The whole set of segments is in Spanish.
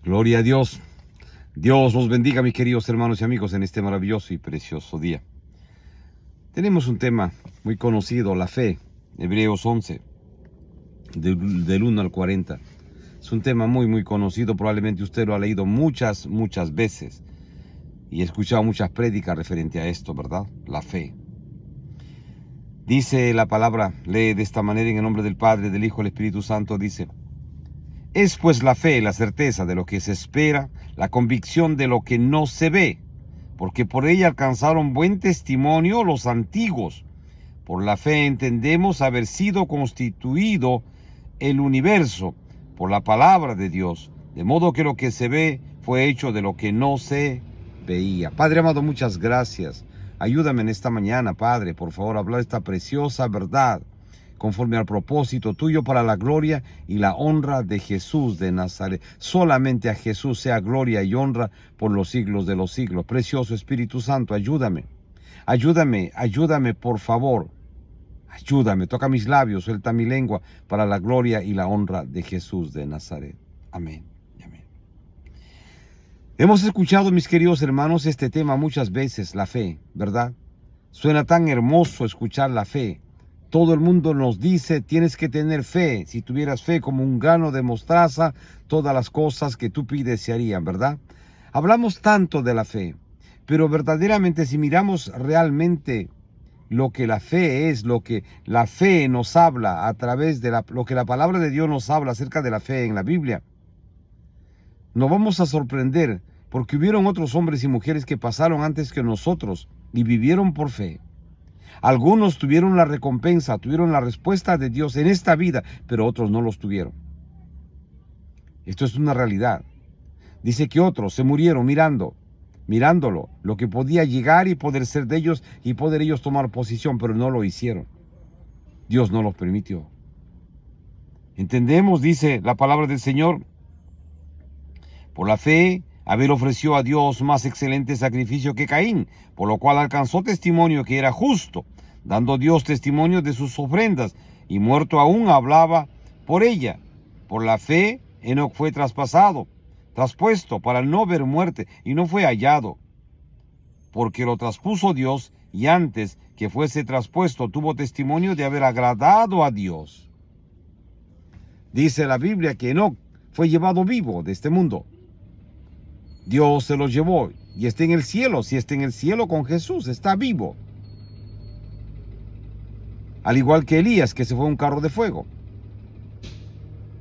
Gloria a Dios. Dios los bendiga, mis queridos hermanos y amigos, en este maravilloso y precioso día. Tenemos un tema muy conocido, la fe, Hebreos 11, del 1 al 40. Es un tema muy conocido, probablemente usted lo ha leído muchas veces y ha escuchado muchas prédicas referente a esto, ¿verdad? La fe. Dice la palabra, lee de esta manera en el nombre del Padre, del Hijo y del Espíritu Santo, dice: es pues la fe, la certeza de lo que se espera, la convicción de lo que no se ve, porque por ella alcanzaron buen testimonio los antiguos. Por la fe entendemos haber sido constituido el universo por la palabra de Dios, de modo que lo que se ve fue hecho de lo que no se veía. Padre amado, muchas gracias. Ayúdame en esta mañana, Padre, por favor, a hablar esta preciosa verdad, conforme al propósito tuyo, para la gloria y la honra de Jesús de Nazaret. Solamente a Jesús sea gloria y honra por los siglos de los siglos. Precioso Espíritu Santo, ayúdame. Ayúdame, por favor. Ayúdame, toca mis labios, suelta mi lengua, para la gloria y la honra de Jesús de Nazaret. Amén. Amén. Hemos escuchado, mis queridos hermanos, este tema muchas veces, la fe, ¿verdad? Suena tan hermoso escuchar la fe. Todo el mundo nos dice, tienes que tener fe. Si tuvieras fe como un grano de mostaza, todas las cosas que tú pides se harían, ¿verdad? Hablamos tanto de la fe, pero verdaderamente si miramos realmente lo que la fe es, lo que la fe nos habla a través de lo que la palabra de Dios nos habla acerca de la fe en la Biblia, nos vamos a sorprender, porque hubieron otros hombres y mujeres que pasaron antes que nosotros y vivieron por fe. Algunos tuvieron la recompensa, tuvieron la respuesta de Dios en esta vida, pero otros no los tuvieron. Esto es una realidad. Dice que otros se murieron mirándolo, lo que podía llegar y poder ser de ellos y poder ellos tomar posición, pero no lo hicieron. Dios no los permitió. Entendemos, dice la palabra del Señor, por la fe Abel ofreció a Dios más excelente sacrificio que Caín, por lo cual alcanzó testimonio que era justo, dando Dios testimonio de sus ofrendas, y muerto aún hablaba por ella. Por la fe Enoc fue traspuesto para no ver muerte, y no fue hallado, porque lo traspuso Dios, y antes que fuese traspuesto tuvo testimonio de haber agradado a Dios. Dice la Biblia que Enoc fue llevado vivo de este mundo. Dios se lo llevó y está en el cielo. Si está en el cielo con Jesús, está vivo. Al igual que Elías, que se fue a un carro de fuego.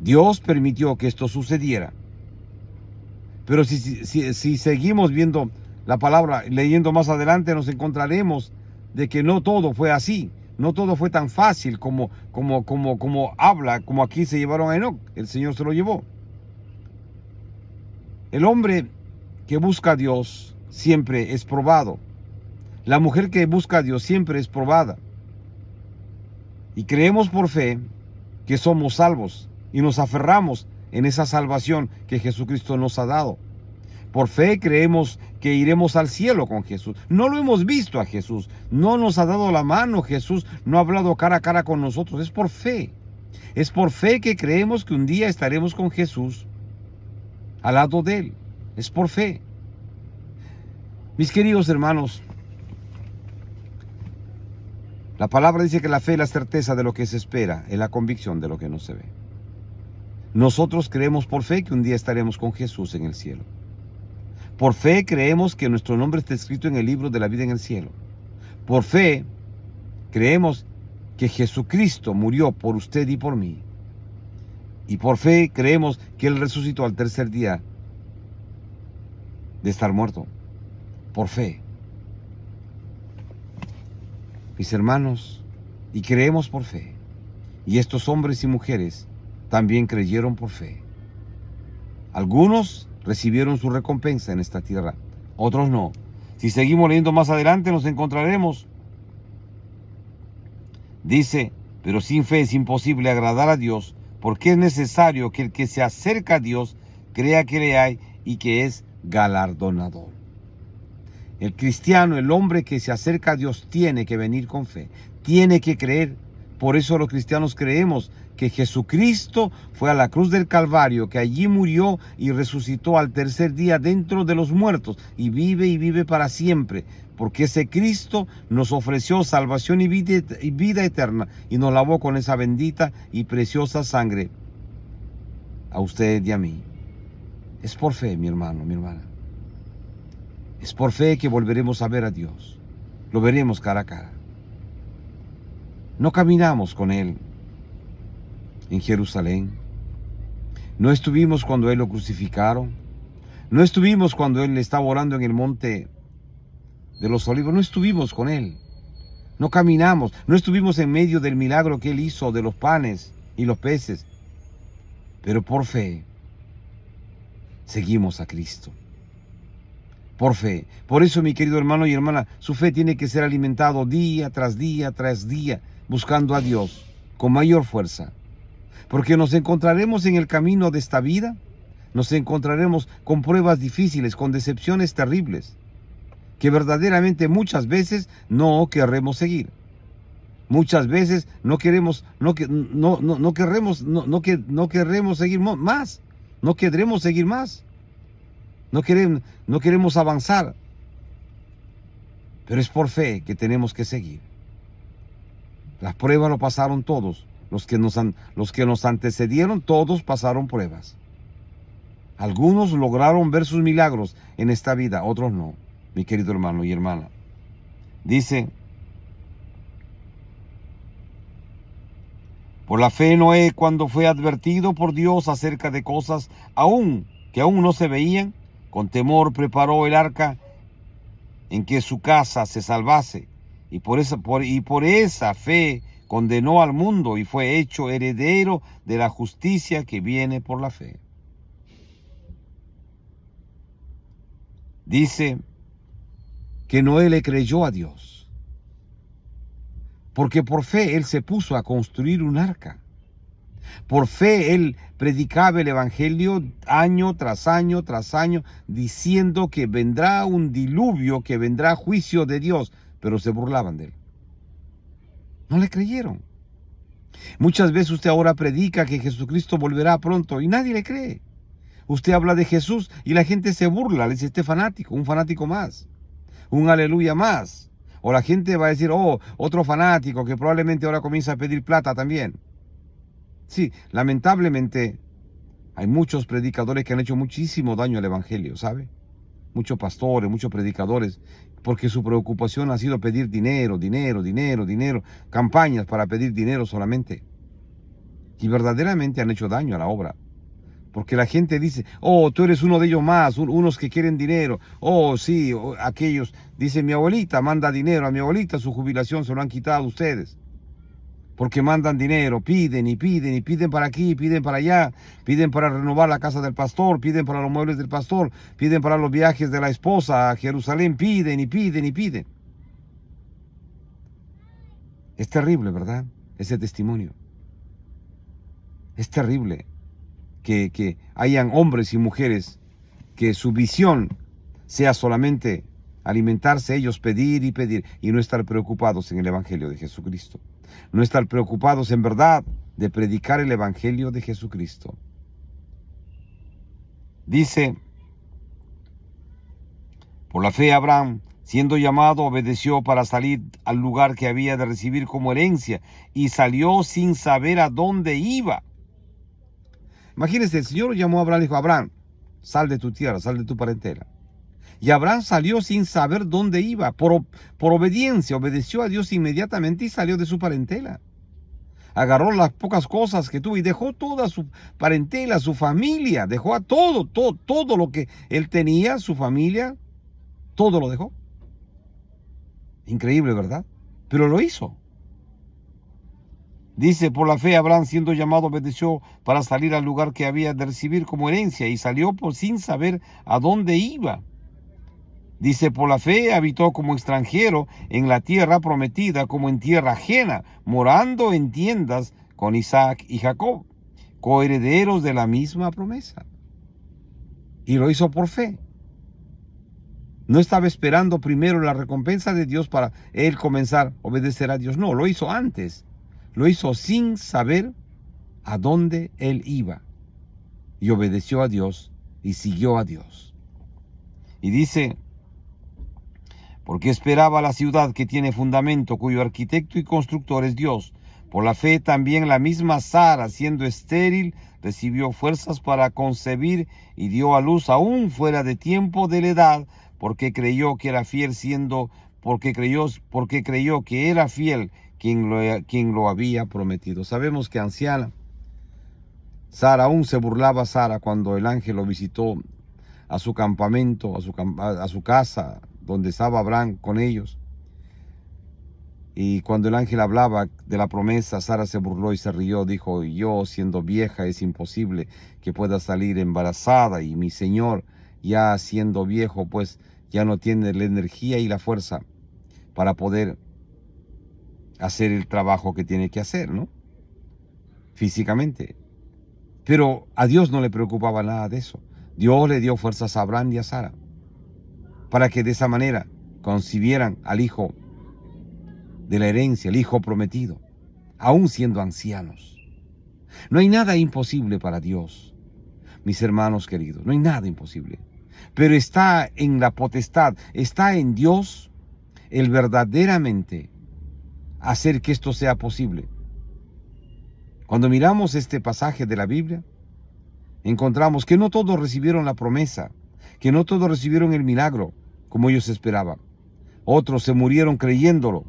Dios permitió que esto sucediera. Pero si seguimos viendo la palabra, leyendo más adelante, nos encontraremos de que no todo fue así. No todo fue tan fácil como habla, como aquí se llevaron a Enoc. El Señor se lo llevó. El hombre que busca a Dios siempre es probado. La mujer que busca a Dios siempre es probada. Y creemos por fe que somos salvos y nos aferramos en esa salvación que Jesucristo nos ha dado. Por fe creemos que iremos al cielo con Jesús. No lo hemos visto a Jesús, no nos ha dado la mano Jesús, no ha hablado cara a cara con nosotros. Es por fe. Es por fe que creemos que un día estaremos con Jesús al lado de Él. Es por fe. Mis queridos hermanos, la palabra dice que la fe es la certeza de lo que se espera, es la convicción de lo que no se ve. Nosotros creemos por fe que un día estaremos con Jesús en el cielo. Por fe creemos que nuestro nombre está escrito en el libro de la vida en el cielo. Por fe creemos que Jesucristo murió por usted y por mí. Y por fe creemos que Él resucitó al tercer día de estar muerto. Por fe. Mis hermanos, y creemos por fe. Y estos hombres y mujeres también creyeron por fe. Algunos recibieron su recompensa en esta tierra, otros no. Si seguimos leyendo más adelante nos encontraremos. Dice, pero sin fe es imposible agradar a Dios, porque es necesario que el que se acerca a Dios crea que le hay y que es galardonador. El cristiano, el hombre que se acerca a Dios, tiene que venir con fe, tiene que creer. Por eso los cristianos creemos que Jesucristo fue a la cruz del Calvario, que allí murió y resucitó al tercer día dentro de los muertos y vive para siempre, porque ese Cristo nos ofreció salvación y vida eterna y nos lavó con esa bendita y preciosa sangre a usted y a mí. Es por fe, mi hermano, mi hermana. Es por fe que volveremos a ver a Dios. Lo veremos cara a cara. No caminamos con Él en Jerusalén. No estuvimos cuando Él lo crucificaron. No estuvimos cuando Él estaba orando en el monte de los Olivos. No estuvimos con Él. No caminamos. No estuvimos en medio del milagro que Él hizo de los panes y los peces. Pero por fe seguimos a Cristo. Por fe. Por eso, mi querido hermano y hermana, su fe tiene que ser alimentado día tras día tras día, buscando a Dios con mayor fuerza. Porque nos encontraremos en el camino de esta vida, nos encontraremos con pruebas difíciles, con decepciones terribles, que verdaderamente muchas veces no querremos seguir. Muchas veces no queremos seguir más. No queremos seguir más. No queremos avanzar. Pero es por fe que tenemos que seguir. Las pruebas lo pasaron todos. Los que nos antecedieron, todos pasaron pruebas. Algunos lograron ver sus milagros en esta vida, otros no, mi querido hermano y hermana. Dice: por la fe Noé, cuando fue advertido por Dios acerca de cosas que aún no se veían, con temor preparó el arca en que su casa se salvase, y por esa fe condenó al mundo y fue hecho heredero de la justicia que viene por la fe. Dice que Noé le creyó a Dios, porque por fe él se puso a construir un arca. Por fe él predicaba el evangelio año tras año tras año, diciendo que vendrá un diluvio, que vendrá juicio de Dios, pero se burlaban de él. No le creyeron. Muchas veces usted ahora predica que Jesucristo volverá pronto y nadie le cree. Usted habla de Jesús y la gente se burla, le dice: este fanático, un fanático más, un aleluya más. O la gente va a decir: oh, otro fanático que probablemente ahora comienza a pedir plata también. Sí, lamentablemente hay muchos predicadores que han hecho muchísimo daño al evangelio, ¿sabe? Muchos pastores, muchos predicadores, porque su preocupación ha sido pedir dinero, campañas para pedir dinero solamente. Y verdaderamente han hecho daño a la obra. Porque la gente dice: oh, tú eres uno de ellos más, unos que quieren dinero. Oh, sí, aquellos. Dice: mi abuelita manda dinero, a mi abuelita su jubilación se lo han quitado ustedes. Porque mandan dinero, piden para aquí, piden para allá, piden para renovar la casa del pastor, piden para los muebles del pastor, piden para los viajes de la esposa a Jerusalén, piden. Es terrible, ¿verdad? Ese testimonio. Es terrible que hayan hombres y mujeres que su visión sea solamente alimentarse ellos, pedir y no estar preocupados en el evangelio de Jesucristo. No estar preocupados en verdad de predicar el evangelio de Jesucristo. Dice: por la fe Abraham, siendo llamado, obedeció para salir al lugar que había de recibir como herencia, y salió sin saber a dónde iba. Imagínense, el Señor llamó a Abraham y dijo: Abraham, sal de tu tierra, sal de tu parentela. Y Abraham salió sin saber dónde iba, por obediencia, obedeció a Dios inmediatamente y salió de su parentela. Agarró las pocas cosas que tuvo y dejó toda su parentela, su familia, dejó a todo lo que él tenía, su familia, todo lo dejó. Increíble, ¿verdad? Pero lo hizo. Dice: por la fe Abraham, siendo llamado, obedeció para salir al lugar que había de recibir como herencia, y salió sin saber a dónde iba. Dice: por la fe habitó como extranjero en la tierra prometida, como en tierra ajena, morando en tiendas con Isaac y Jacob, coherederos de la misma promesa. Y lo hizo por fe. No estaba esperando primero la recompensa de Dios para él comenzar a obedecer a Dios. No, lo hizo antes. Lo hizo sin saber a dónde él iba, y obedeció a Dios y siguió a Dios. Y dice, porque esperaba la ciudad que tiene fundamento, cuyo arquitecto y constructor es Dios. Por la fe también la misma Sara, siendo estéril, recibió fuerzas para concebir y dio a luz aún fuera de tiempo de la edad, porque creyó que era fiel porque creyó que era fiel quien lo había prometido. Sabemos que anciana Sara, aún se burlaba Sara cuando el ángel lo visitó a su campamento, a su casa, donde estaba Abraham con ellos. Y cuando el ángel hablaba de la promesa, Sara se burló y se rió. Dijo, yo siendo vieja es imposible que pueda salir embarazada, y mi Señor ya siendo viejo pues ya no tiene la energía y la fuerza para poder hacer el trabajo que tiene que hacer, ¿no? Físicamente. Pero a Dios no le preocupaba nada de eso. Dios le dio fuerzas a Abraham y a Sara para que de esa manera concibieran al hijo de la herencia, el hijo prometido, aún siendo ancianos. No hay nada imposible para Dios, mis hermanos queridos, no hay nada imposible. Pero está en la potestad, está en Dios el verdaderamente hacer que esto sea posible. Cuando miramos este pasaje de la Biblia, encontramos que no todos recibieron la promesa, que no todos recibieron el milagro como ellos esperaban. Otros se murieron creyéndolo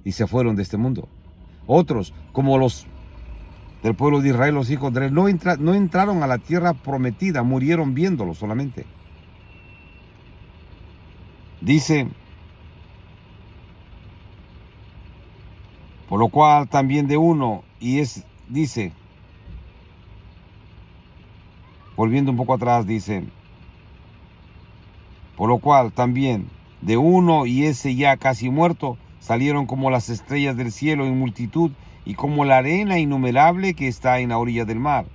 y se fueron de este mundo. Otros, como los del pueblo de Israel, los hijos de Israel, no entraron a la tierra prometida, murieron viéndolo solamente. Dice, por lo cual también de uno, dice, volviendo un poco atrás, dice, por lo cual también de uno, y ese ya casi muerto, salieron como las estrellas del cielo en multitud, y como la arena innumerable que está en la orilla del mar.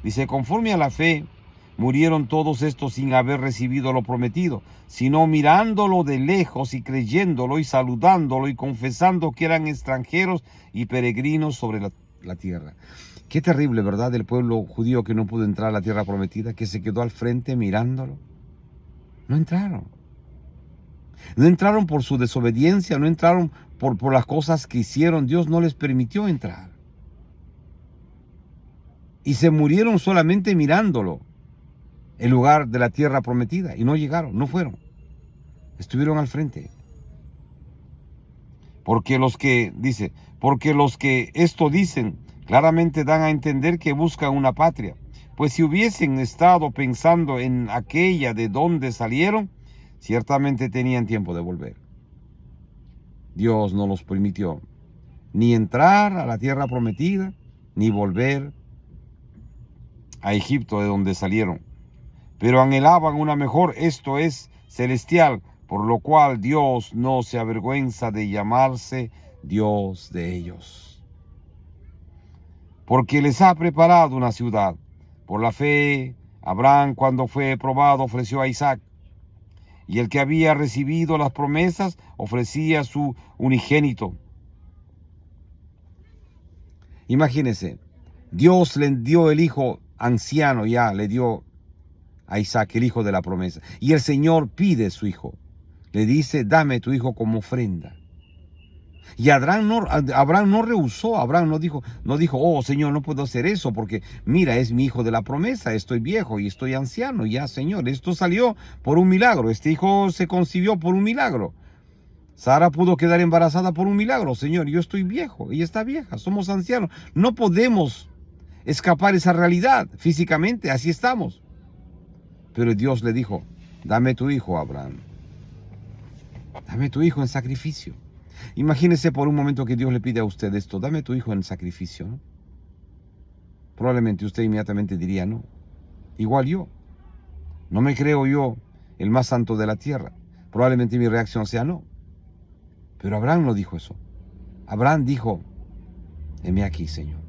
Dice, conforme a la fe, murieron todos estos sin haber recibido lo prometido, sino mirándolo de lejos y creyéndolo y saludándolo y confesando que eran extranjeros y peregrinos sobre la tierra. Qué terrible, ¿verdad? El pueblo judío que no pudo entrar a la tierra prometida, que se quedó al frente mirándolo. No entraron. No entraron por su desobediencia, no entraron por las cosas que hicieron. Dios no les permitió entrar. Y se murieron solamente mirándolo, el lugar de la tierra prometida. Y no llegaron, no fueron. Estuvieron al frente. Porque los que esto dicen, claramente dan a entender que buscan una patria. Pues si hubiesen estado pensando en aquella de donde salieron, ciertamente tenían tiempo de volver. Dios no los permitió ni entrar a la tierra prometida, ni volver a Egipto de donde salieron. Pero anhelaban una mejor, esto es, celestial, por lo cual Dios no se avergüenza de llamarse Dios de ellos. Porque les ha preparado una ciudad. Por la fe, Abraham, cuando fue probado, ofreció a Isaac. Y el que había recibido las promesas ofrecía su unigénito. Imagínense, Dios le dio el hijo anciano, ya le dio a Isaac, el hijo de la promesa. Y el Señor pide su hijo. Le dice, dame tu hijo como ofrenda. Y Abraham no rehusó, Abraham no dijo, oh Señor, no puedo hacer eso porque mira, es mi hijo de la promesa, estoy viejo y estoy anciano, ya Señor, esto salió por un milagro, este hijo se concibió por un milagro. Sara pudo quedar embarazada por un milagro, Señor, yo estoy viejo, ella está vieja, somos ancianos, no podemos escapar esa realidad, físicamente así estamos. Pero Dios le dijo, dame tu hijo, Abraham, dame tu hijo en sacrificio. Imagínese por un momento que Dios le pide a usted esto, dame tu hijo en sacrificio, ¿no? Probablemente usted inmediatamente diría, no. Igual yo. No me creo yo el más santo de la tierra. Probablemente mi reacción sea no. Pero Abraham no dijo eso. Abraham dijo, heme aquí, Señor.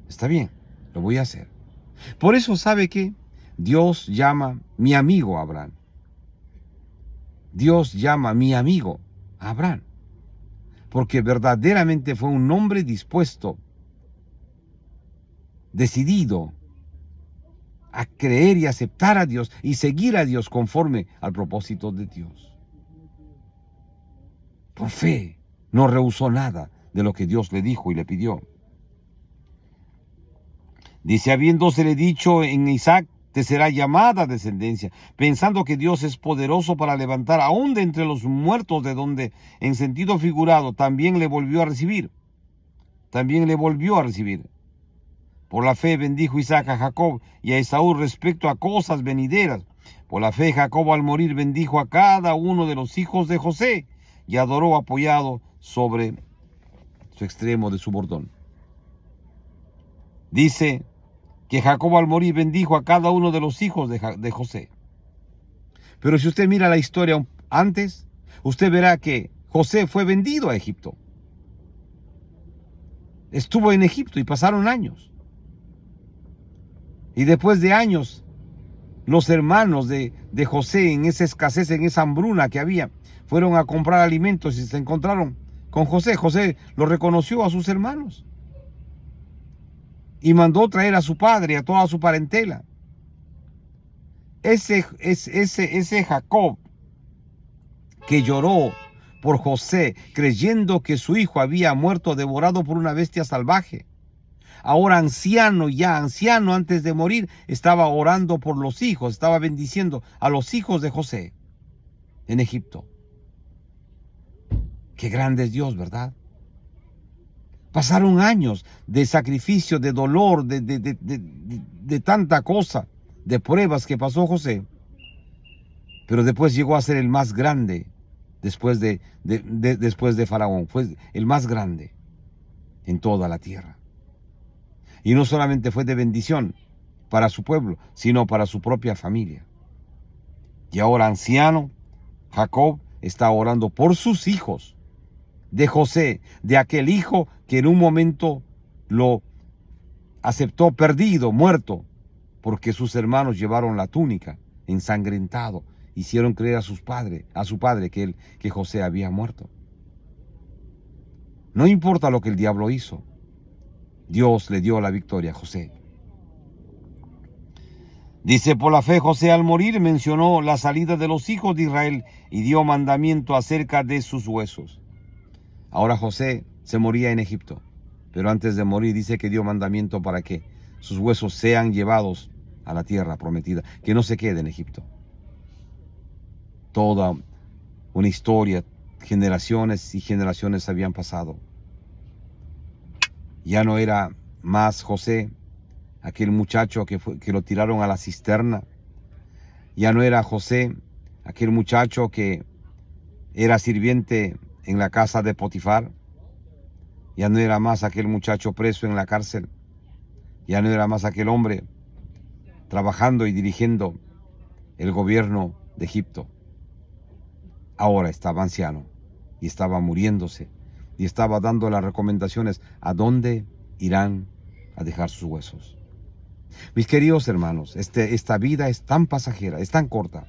Está bien, lo voy a hacer. Por eso, ¿sabe qué? Dios llama mi amigo Abraham. Dios llama mi amigo Abraham, porque verdaderamente fue un hombre dispuesto decidido a creer y aceptar a Dios y seguir a Dios conforme al propósito de Dios. Por fe, no rehusó nada de lo que Dios le dijo y le pidió. Dice, habiéndosele dicho en Isaac, te será llamada descendencia, pensando que Dios es poderoso para levantar aún de entre los muertos, de donde, en sentido figurado, también le volvió a recibir. Por la fe bendijo Isaac a Jacob y a Esaú respecto a cosas venideras. Por la fe Jacob al morir bendijo a cada uno de los hijos de José y adoró apoyado sobre su extremo de su bordón. Dice que Jacob al morir bendijo a cada uno de los hijos de José. Pero si usted mira la historia antes, usted verá que José fue vendido a Egipto. Estuvo en Egipto y pasaron años. Y después de años, los hermanos de José, en esa escasez, en esa hambruna que había, fueron a comprar alimentos y se encontraron con José. José lo reconoció a sus hermanos y mandó traer a su padre, a toda su parentela. Ese Jacob que lloró por José, creyendo que su hijo había muerto devorado por una bestia salvaje, ahora anciano antes de morir, estaba orando por los hijos, estaba bendiciendo a los hijos de José en Egipto. Qué grande es Dios, ¿verdad? Pasaron años de sacrificio, de dolor, de tanta cosa, de pruebas que pasó José. Pero después llegó a ser el más grande después de Faraón. Fue el más grande en toda la tierra. Y no solamente fue de bendición para su pueblo, sino para su propia familia. Y ahora anciano, Jacob está orando por sus hijos, de José, de aquel hijo que en un momento lo aceptó perdido, muerto, porque sus hermanos llevaron la túnica ensangrentado, hicieron creer a su padre que José había muerto. No importa lo que el diablo hizo, Dios le dio la victoria a José. Dice, por la fe José al morir mencionó la salida de los hijos de Israel y dio mandamiento acerca de sus huesos. Ahora José se moría en Egipto, pero antes de morir dice que dio mandamiento para que sus huesos sean llevados a la tierra prometida, que no se quede en Egipto. Toda una historia, generaciones y generaciones habían pasado. Ya no era más José, aquel muchacho que lo tiraron a la cisterna. Ya no era José, aquel muchacho que era sirviente en la casa de Potifar. Ya no era más aquel muchacho preso en la cárcel. Ya no era más aquel hombre trabajando y dirigiendo el gobierno de Egipto. Ahora estaba anciano y estaba muriéndose y estaba dando las recomendaciones a dónde irán a dejar sus huesos. Mis queridos hermanos, esta vida es tan pasajera, es tan corta.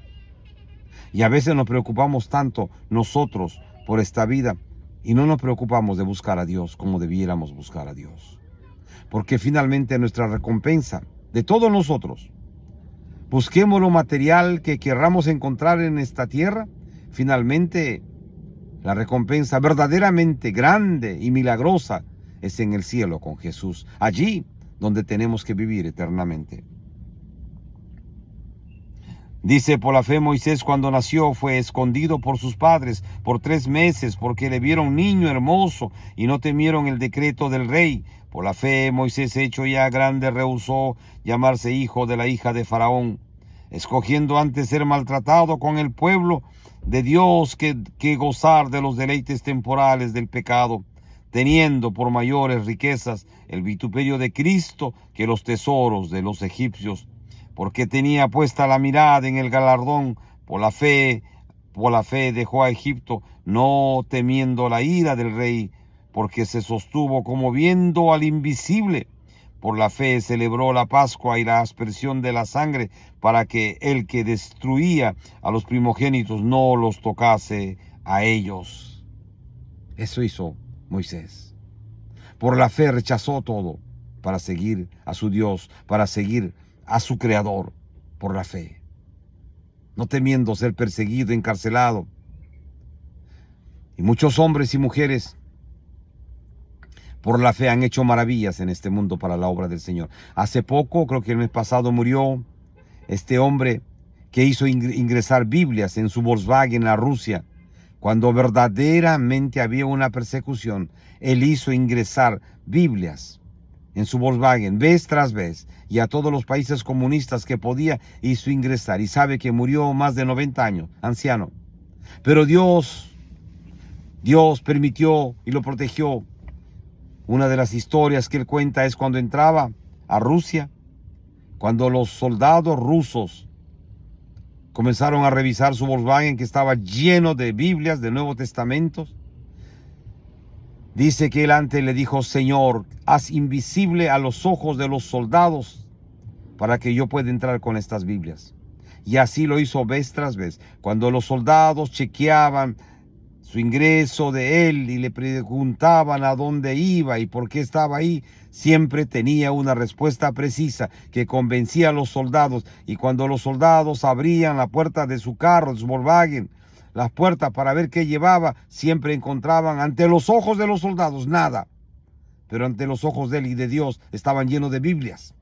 Y a veces nos preocupamos tanto nosotros por esta vida y no nos preocupamos de buscar a Dios como debiéramos buscar a Dios. Porque finalmente nuestra recompensa de todos nosotros, busquemos lo material que querramos encontrar en esta tierra, finalmente la recompensa verdaderamente grande y milagrosa es en el cielo con Jesús, allí donde tenemos que vivir eternamente. Dice, por la fe Moisés cuando nació fue escondido por sus padres por 3 meses porque le vieron niño hermoso y no temieron el decreto del rey. Por la fe Moisés, hecho ya grande, rehusó llamarse hijo de la hija de Faraón, escogiendo antes ser maltratado con el pueblo de Dios que gozar de los deleites temporales del pecado, teniendo por mayores riquezas el vituperio de Cristo que los tesoros de los egipcios, porque tenía puesta la mirada en el galardón. Por la fe dejó a Egipto, no temiendo la ira del rey, porque se sostuvo como viendo al invisible. Por la fe celebró la Pascua y la aspersión de la sangre, para que el que destruía a los primogénitos no los tocase a ellos. Eso hizo Moisés. Por la fe rechazó todo para seguir a su Dios, para seguir a su Creador por la fe. No temiendo ser perseguido, encarcelado. Y muchos hombres y mujeres por la fe han hecho maravillas en este mundo para la obra del Señor. Hace poco, creo que el mes pasado, murió este hombre que hizo ingresar Biblias en su Volkswagen a Rusia. Cuando verdaderamente había una persecución, él hizo ingresar Biblias en su Volkswagen vez tras vez, y a todos los países comunistas que podía hizo ingresar, y sabe que murió más de 90 años, anciano. Pero Dios permitió y lo protegió. Una de las historias que él cuenta es cuando entraba a Rusia, cuando los soldados rusos comenzaron a revisar su Volkswagen, que estaba lleno de Biblias, de Nuevos Testamentos. Dice que él antes le dijo: Señor, haz invisible a los ojos de los soldados para que yo pueda entrar con estas Biblias. Y así lo hizo vez tras vez. Cuando los soldados chequeaban su ingreso de él y le preguntaban a dónde iba y por qué estaba ahí, siempre tenía una respuesta precisa que convencía a los soldados. Y cuando los soldados abrían la puerta de su carro, de su Volkswagen, las puertas para ver qué llevaba, siempre encontraban ante los ojos de los soldados nada. Pero ante los ojos de él y de Dios estaban llenos de Biblias.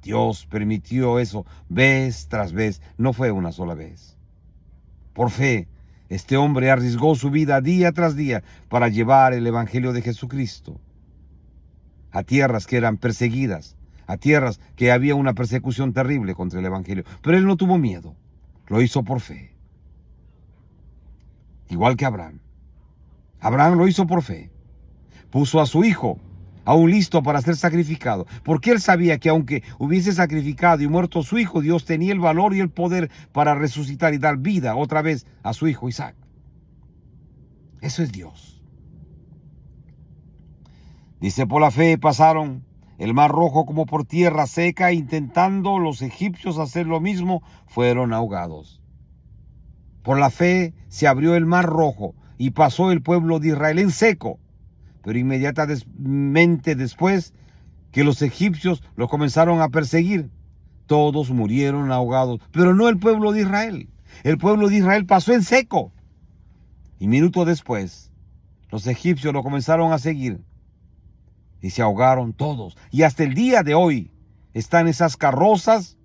Dios permitió eso vez tras vez, no fue una sola vez. Por fe, este hombre arriesgó su vida día tras día para llevar el Evangelio de Jesucristo a tierras que eran perseguidas, a tierras que había una persecución terrible contra el Evangelio. Pero él no tuvo miedo, lo hizo por fe. Igual que Abraham. Abraham lo hizo por fe. Puso a su hijo aún listo para ser sacrificado, porque él sabía que aunque hubiese sacrificado y muerto su hijo, Dios tenía el valor y el poder para resucitar y dar vida otra vez a su hijo Isaac. Eso es Dios. Dice: por la fe pasaron el mar rojo como por tierra seca, intentando los egipcios hacer lo mismo, fueron ahogados. Por la fe se abrió el mar rojo y pasó el pueblo de Israel en seco. Pero inmediatamente después que los egipcios los comenzaron a perseguir, todos murieron ahogados, pero no el pueblo de Israel. El pueblo de Israel pasó en seco. Y minutos después, los egipcios lo comenzaron a seguir y se ahogaron todos. Y hasta el día de hoy están esas carrozas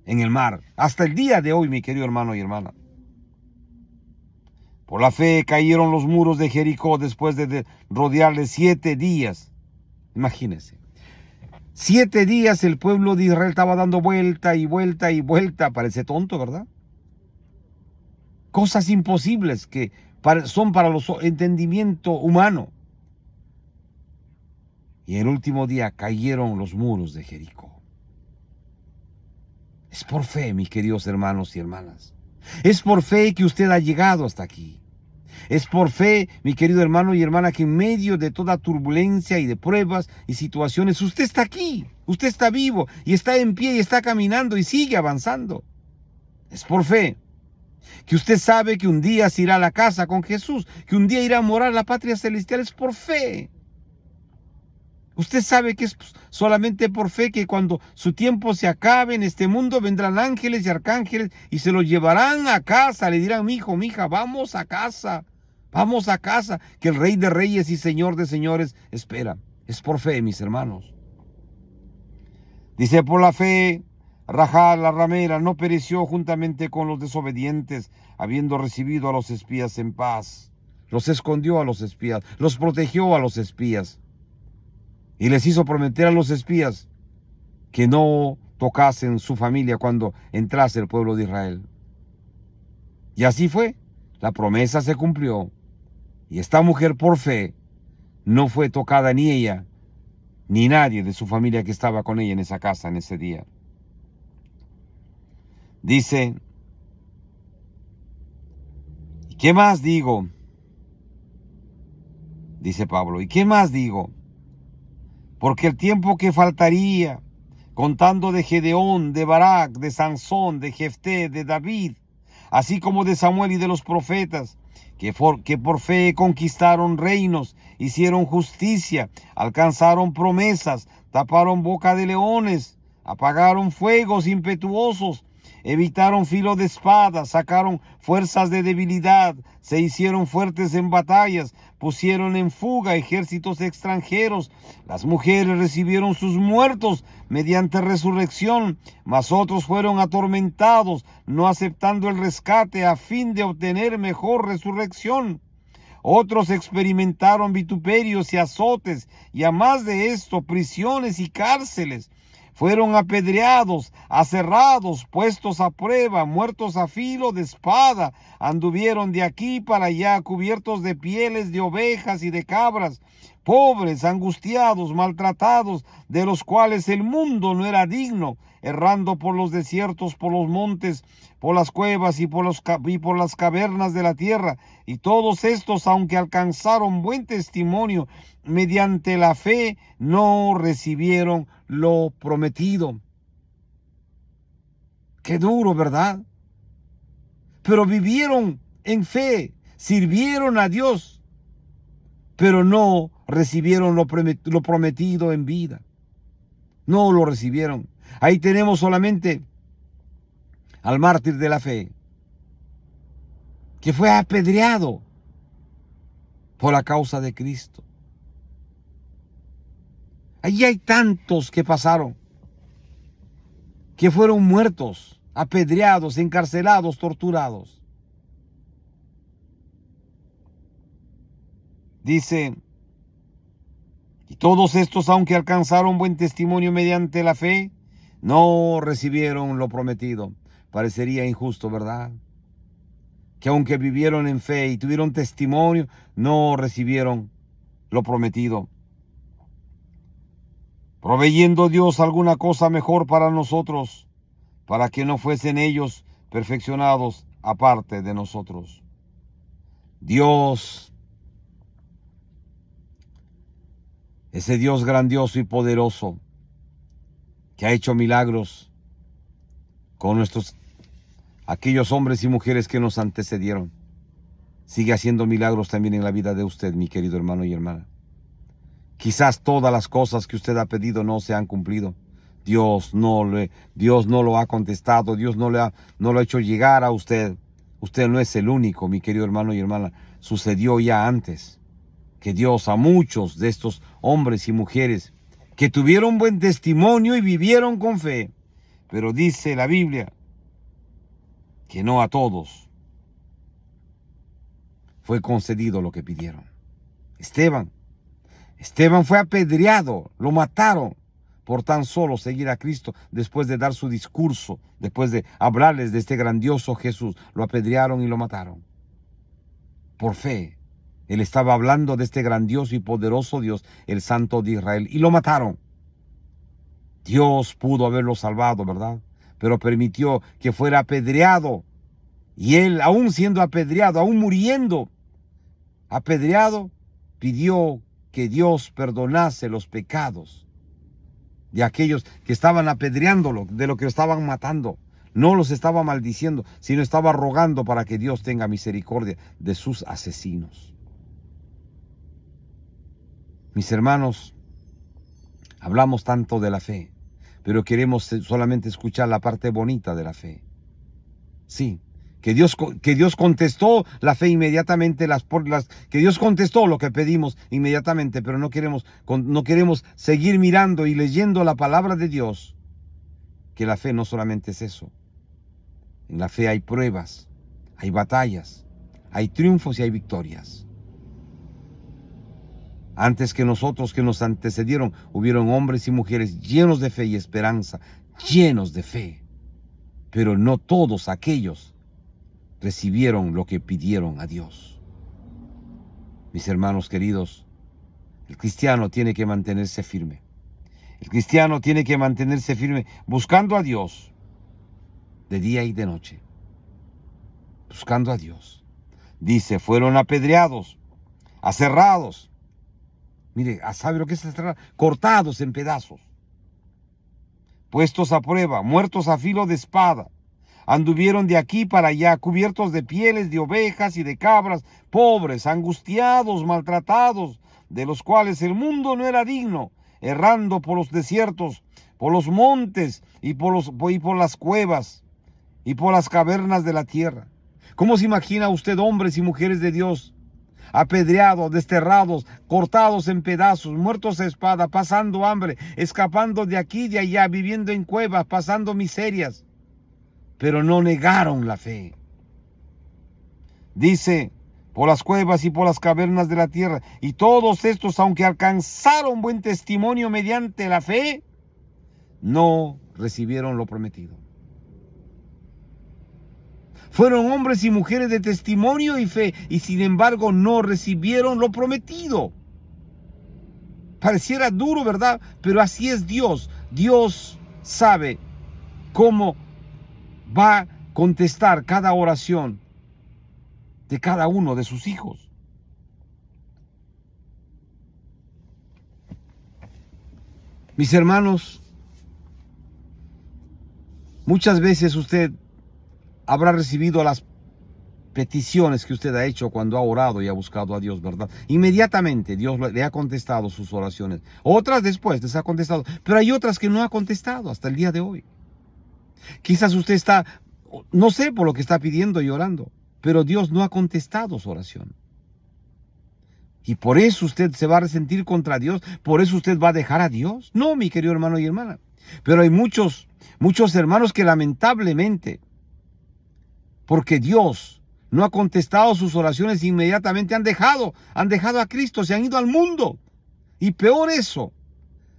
en el mar. Hasta el día de hoy, mi querido hermano y hermana. Por la fe cayeron los muros de Jericó después de rodearles 7 días. Imagínense. 7 días el pueblo de Israel estaba dando vuelta y vuelta y vuelta. Parece tonto, ¿verdad? Cosas imposibles que son para los entendimiento humano. Y el último día cayeron los muros de Jericó. Es por fe, mis queridos hermanos y hermanas. Es por fe que usted ha llegado hasta aquí. Es por fe, mi querido hermano y hermana, que en medio de toda turbulencia y de pruebas y situaciones, usted está aquí, usted está vivo y está en pie y está caminando y sigue avanzando. Es por fe que usted sabe que un día se irá a la casa con Jesús, que un día irá a morar a la patria celestial. Es por fe. Usted sabe que es solamente por fe que cuando su tiempo se acabe en este mundo, vendrán ángeles y arcángeles y se lo llevarán a casa. Le dirán: mi hijo, mi hija, vamos a casa, que el Rey de Reyes y Señor de Señores espera. Es por fe, mis hermanos. Dice: por la fe, Rahab la ramera no pereció juntamente con los desobedientes, habiendo recibido a los espías en paz. Los escondió a los espías, los protegió a los espías. Y les hizo prometer a los espías que no tocasen su familia cuando entrase el pueblo de Israel. Y así fue. La promesa se cumplió. Y esta mujer, por fe, no fue tocada ni ella, ni nadie de su familia que estaba con ella en esa casa en ese día. Dice: ¿y qué más digo? Dice Pablo: ¿y qué más digo? Porque el tiempo que faltaría, contando de Gedeón, de Barak, de Sansón, de Jefté, de David, así como de Samuel y de los profetas, que por fe conquistaron reinos, hicieron justicia, alcanzaron promesas, taparon boca de leones, apagaron fuegos impetuosos, evitaron filo de espada, sacaron fuerzas de debilidad, se hicieron fuertes en batallas, pusieron en fuga ejércitos extranjeros. Las mujeres recibieron sus muertos mediante resurrección, mas otros fueron atormentados, no aceptando el rescate a fin de obtener mejor resurrección. Otros experimentaron vituperios y azotes, y a más de esto, prisiones y cárceles. Fueron apedreados, aserrados, puestos a prueba, muertos a filo de espada. Anduvieron de aquí para allá, cubiertos de pieles de ovejas y de cabras, pobres, angustiados, maltratados, de los cuales el mundo no era digno, errando por los desiertos, por los montes, por las cuevas y por las cavernas de la tierra. Y todos estos, aunque alcanzaron buen testimonio mediante la fe, no recibieron lo prometido. Qué duro, ¿verdad? Pero vivieron en fe, sirvieron a Dios, pero no recibieron lo prometido en vida. No lo recibieron. Ahí tenemos solamente al mártir de la fe, que fue apedreado por la causa de Cristo. Allí hay tantos que pasaron, que fueron muertos, apedreados, encarcelados, torturados. Dice, y todos estos, aunque alcanzaron buen testimonio mediante la fe, no recibieron lo prometido. Parecería injusto, ¿verdad? Que aunque vivieron en fe y tuvieron testimonio, no recibieron lo prometido. Proveyendo Dios alguna cosa mejor para nosotros, para que no fuesen ellos perfeccionados aparte de nosotros. Dios, ese Dios grandioso y poderoso, que ha hecho milagros con aquellos hombres y mujeres que nos antecedieron, sigue haciendo milagros también en la vida de usted, mi querido hermano y hermana. Quizás todas las cosas que usted ha pedido no se han cumplido. Dios no lo ha contestado, Dios no lo ha hecho llegar a usted. Usted no es el único, mi querido hermano y hermana. Sucedió ya antes que Dios a muchos de estos hombres y mujeres que tuvieron buen testimonio y vivieron con fe. Pero dice la Biblia que no a todos fue concedido lo que pidieron. Esteban fue apedreado, lo mataron por tan solo seguir a Cristo. Después de dar su discurso, después de hablarles de este grandioso Jesús, lo apedrearon y lo mataron. Por fe, él estaba hablando de este grandioso y poderoso Dios, el Santo de Israel, y lo mataron. Dios pudo haberlo salvado, ¿verdad? Pero permitió que fuera apedreado. Y él, aún siendo apedreado, aún muriendo apedreado, pidió que Dios perdonase los pecados de aquellos que estaban apedreándolo, de lo que lo estaban matando. No los estaba maldiciendo, sino estaba rogando para que Dios tenga misericordia de sus asesinos. Mis hermanos, hablamos tanto de la fe, pero queremos solamente escuchar la parte bonita de la fe. Sí, que Dios contestó la fe inmediatamente, que Dios contestó lo que pedimos inmediatamente, pero no queremos seguir mirando y leyendo la palabra de Dios, que la fe no solamente es eso. En la fe hay pruebas, hay batallas, hay triunfos y hay victorias. Antes que nosotros, que nos antecedieron, hubieron hombres y mujeres llenos de fe y esperanza, llenos de fe. Pero no todos aquellos recibieron lo que pidieron a Dios. Mis hermanos queridos, el cristiano tiene que mantenerse firme. El cristiano tiene que mantenerse firme buscando a Dios de día y de noche. Buscando a Dios. Dice, fueron apedreados, aserrados. Mire, ¿sabe lo que es aserrar? Cortados en pedazos. Puestos a prueba, muertos a filo de espada. Anduvieron de aquí para allá, cubiertos de pieles de ovejas y de cabras, pobres, angustiados, maltratados, de los cuales el mundo no era digno, errando por los desiertos, por los montes y por las cuevas y por las cavernas de la tierra. ¿Cómo se imagina usted hombres y mujeres de Dios apedreados, desterrados, cortados en pedazos, muertos a espada, pasando hambre, escapando de aquí y de allá, viviendo en cuevas, pasando miserias? Pero no negaron la fe. Dice, por las cuevas y por las cavernas de la tierra. Y todos estos, aunque alcanzaron buen testimonio mediante la fe, no recibieron lo prometido. Fueron hombres y mujeres de testimonio y fe, y sin embargo no recibieron lo prometido. Pareciera duro, ¿verdad? Pero así es Dios. Dios sabe cómo va a contestar cada oración de cada uno de sus hijos. Mis hermanos, muchas veces usted habrá recibido las peticiones que usted ha hecho cuando ha orado y ha buscado a Dios, ¿verdad? Inmediatamente Dios le ha contestado sus oraciones. Otras después les ha contestado, pero hay otras que no ha contestado hasta el día de hoy. Quizás usted está, no sé por lo que está pidiendo y orando, pero Dios no ha contestado su oración. Y por eso usted se va a resentir contra Dios, por eso usted va a dejar a Dios. No, mi querido hermano y hermana. Pero hay muchos hermanos que lamentablemente, porque Dios no ha contestado sus oraciones, inmediatamente han dejado a Cristo, se han ido al mundo. Y peor eso,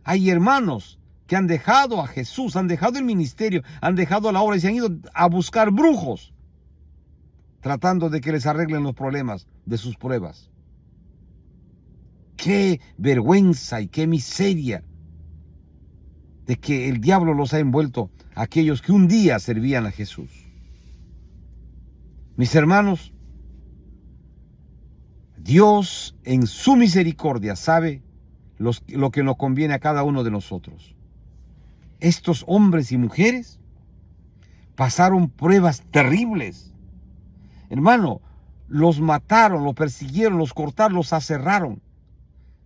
hay hermanos que han dejado a Jesús, han dejado el ministerio, han dejado la obra y se han ido a buscar brujos, tratando de que les arreglen los problemas de sus pruebas. Qué vergüenza y qué miseria de que el diablo los ha envuelto a aquellos que un día servían a Jesús. Mis hermanos, Dios en su misericordia sabe lo que nos conviene a cada uno de nosotros. Estos hombres y mujeres pasaron pruebas terribles. Hermano, los mataron, los persiguieron, los cortaron, los aserraron.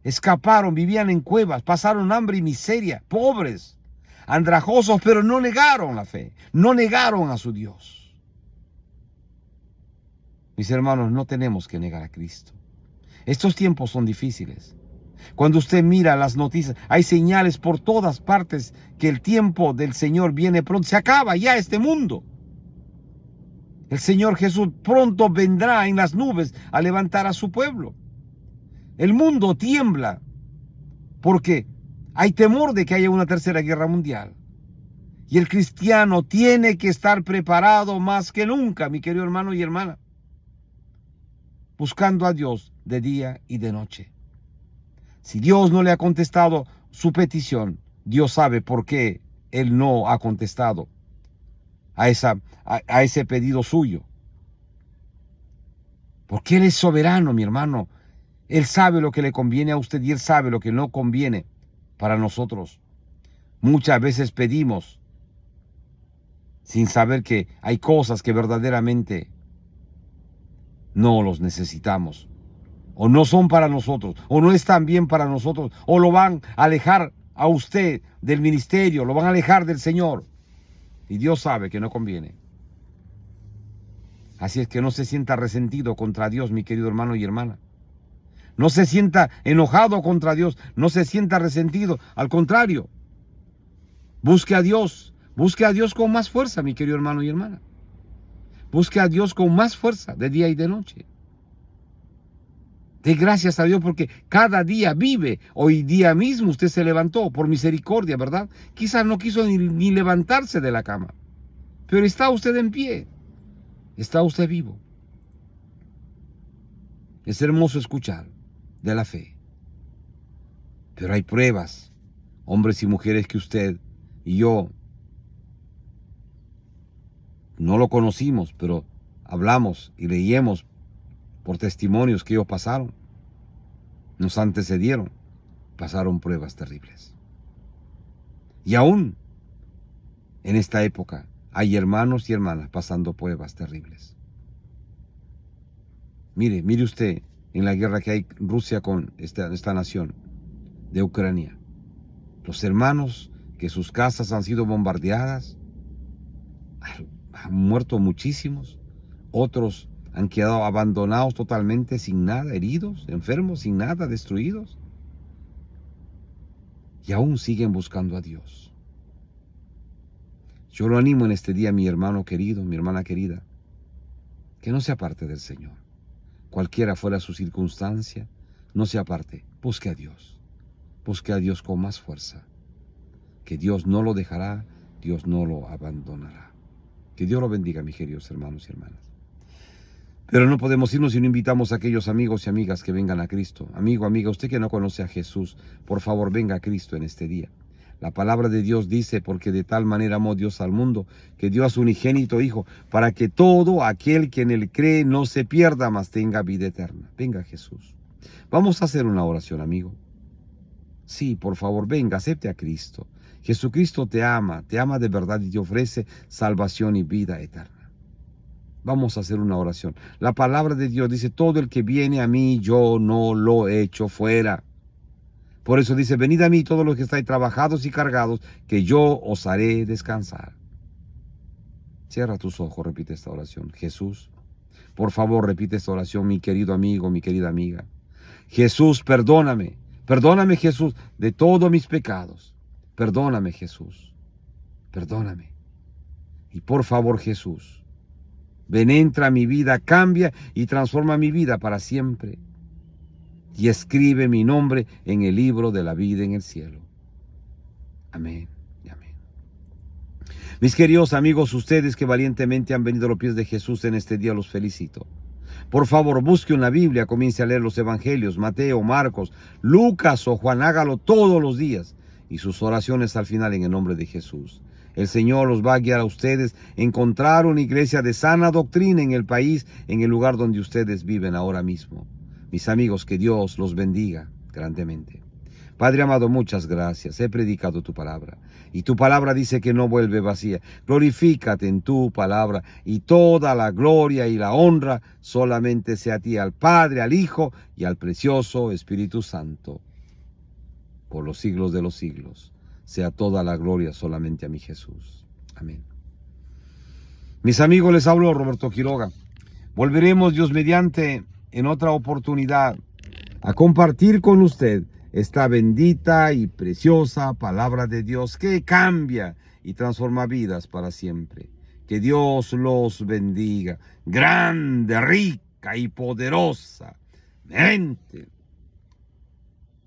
Escaparon, vivían en cuevas, pasaron hambre y miseria, pobres, andrajosos, pero no negaron la fe, no negaron a su Dios. Mis hermanos, no tenemos que negar a Cristo. Estos tiempos son difíciles. Cuando usted mira las noticias, hay señales por todas partes que el tiempo del Señor viene pronto. Se acaba ya este mundo. El Señor Jesús pronto vendrá en las nubes a levantar a su pueblo. El mundo tiembla porque hay temor de que haya una tercera guerra mundial. Y el cristiano tiene que estar preparado más que nunca, mi querido hermano y hermana, buscando a Dios de día y de noche. Si Dios no le ha contestado su petición, Dios sabe por qué Él no ha contestado a ese pedido suyo. Porque Él es soberano, mi hermano. Él sabe lo que le conviene a usted y Él sabe lo que no conviene para nosotros. Muchas veces pedimos sin saber que hay cosas que verdaderamente no los necesitamos, o no son para nosotros, o no están bien para nosotros, o lo van a alejar a usted del ministerio, lo van a alejar del Señor. Y Dios sabe que no conviene. Así es que no se sienta resentido contra Dios, mi querido hermano y hermana. No se sienta enojado contra Dios, no se sienta resentido. Al contrario, busque a Dios con más fuerza, mi querido hermano y hermana. Busque a Dios con más fuerza de día y de noche. Dé gracias a Dios porque cada día vive. Hoy día mismo usted se levantó por misericordia, ¿verdad? Quizás no quiso ni levantarse de la cama, pero está usted en pie. Está usted vivo. Es hermoso escuchar de la fe. Pero hay pruebas, hombres y mujeres que usted y yo no lo conocimos, pero hablamos y leímos por testimonios que ellos pasaron, nos antecedieron, pasaron pruebas terribles. Y aún en esta época hay hermanos y hermanas pasando pruebas terribles. Mire usted en la guerra que hay Rusia con esta nación de Ucrania. Los hermanos que sus casas han sido bombardeadas, han muerto muchísimos. Otros han quedado abandonados totalmente, sin nada, heridos, enfermos, sin nada, destruidos. Y aún siguen buscando a Dios. Yo lo animo en este día, mi hermano querido, mi hermana querida, que no se aparte del Señor. Cualquiera fuera su circunstancia, no se aparte. Busque a Dios. Busque a Dios con más fuerza. Que Dios no lo dejará, Dios no lo abandonará. Que Dios lo bendiga, mis queridos hermanos y hermanas. Pero no podemos irnos si no invitamos a aquellos amigos y amigas que vengan a Cristo. Amigo, amiga, usted que no conoce a Jesús, por favor venga a Cristo en este día. La palabra de Dios dice, porque de tal manera amó Dios al mundo, que dio a su unigénito Hijo, para que todo aquel que en él cree no se pierda, mas tenga vida eterna. Venga a Jesús. Vamos a hacer una oración, amigo. Sí, por favor, venga, acepte a Cristo. Jesucristo te ama de verdad y te ofrece salvación y vida eterna. Vamos a hacer una oración. La palabra de Dios dice, todo el que viene a mí, yo no lo echo fuera. Por eso dice, venid a mí todos los que estáis trabajados y cargados, que yo os haré descansar. Cierra tus ojos, repite esta oración. Jesús, por favor, repite esta oración, mi querido amigo, mi querida amiga. Jesús, perdóname. Perdóname, Jesús, de todos mis pecados. Perdóname, Jesús. Perdóname. Y por favor, Jesús, ven, entra a mi vida, cambia y transforma mi vida para siempre. Y escribe mi nombre en el libro de la vida en el cielo. Amén y amén. Mis queridos amigos, ustedes que valientemente han venido a los pies de Jesús en este día, los felicito. Por favor, busque una Biblia, comience a leer los Evangelios, Mateo, Marcos, Lucas o Juan, hágalo todos los días. Y sus oraciones al final en el nombre de Jesús. El Señor los va a guiar a ustedes a encontrar una iglesia de sana doctrina en el país, en el lugar donde ustedes viven ahora mismo. Mis amigos, que Dios los bendiga grandemente. Padre amado, muchas gracias. He predicado tu palabra. Y tu palabra dice que no vuelve vacía. Glorifícate en tu palabra. Y toda la gloria y la honra solamente sea a ti, al Padre, al Hijo y al precioso Espíritu Santo. Por los siglos de los siglos. Sea toda la gloria solamente a mi Jesús. Amén. Mis amigos, les habló Roberto Quiroga. Volveremos, Dios mediante, en otra oportunidad a compartir con usted esta bendita y preciosa palabra de Dios que cambia y transforma vidas para siempre. Que Dios los bendiga, grande, rica y poderosamente.